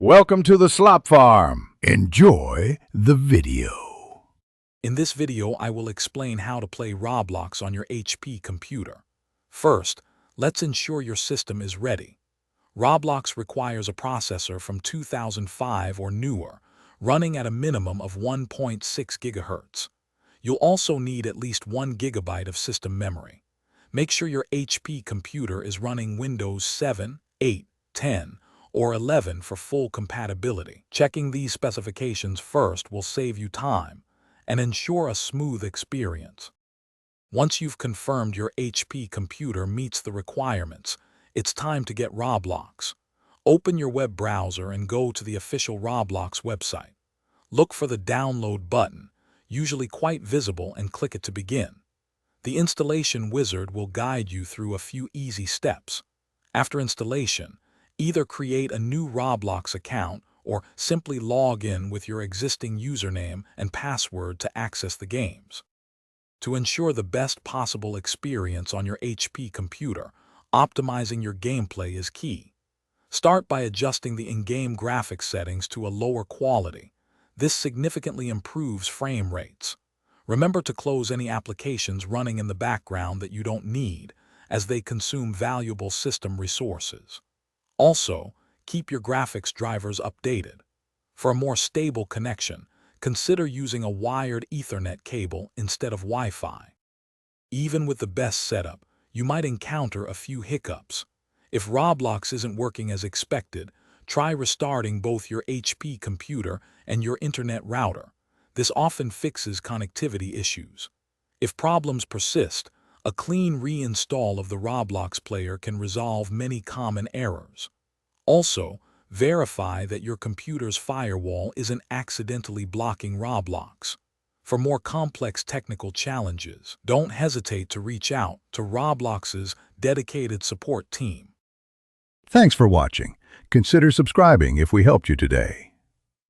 Welcome to the Slop Farm. Enjoy the video. In this video, I will explain how to play Roblox on your HP computer. First, let's ensure your system is ready. Roblox requires a processor from 2005 or newer, running at a minimum of 1.6 GHz. You'll also need at least 1 GB of system memory. Make sure your HP computer is running Windows 7, 8, 10, or 11 for full compatibility. Checking these specifications first will save you time and ensure a smooth experience. Once you've confirmed your HP computer meets the requirements, it's time to get Roblox. Open your web browser and go to the official Roblox website. Look for the download button, usually quite visible, and click it to begin. The installation wizard will guide you through a few easy steps. After installation, either create a new Roblox account or simply log in with your existing username and password to access the games. To ensure the best possible experience on your HP computer, optimizing your gameplay is key. Start by adjusting the in-game graphics settings to a lower quality. This significantly improves frame rates. Remember to close any applications running in the background that you don't need, as they consume valuable system resources. Also, keep your graphics drivers updated. For a more stable connection, consider using a wired Ethernet cable instead of Wi-Fi. Even with the best setup, you might encounter a few hiccups. If Roblox isn't working as expected, try restarting both your HP computer and your internet router. This often fixes connectivity issues. If problems persist, a clean reinstall of the Roblox player can resolve many common errors. Also, verify that your computer's firewall isn't accidentally blocking Roblox. For more complex technical challenges, don't hesitate to reach out to Roblox's dedicated support team. Thanks for watching. Consider subscribing if we helped you today.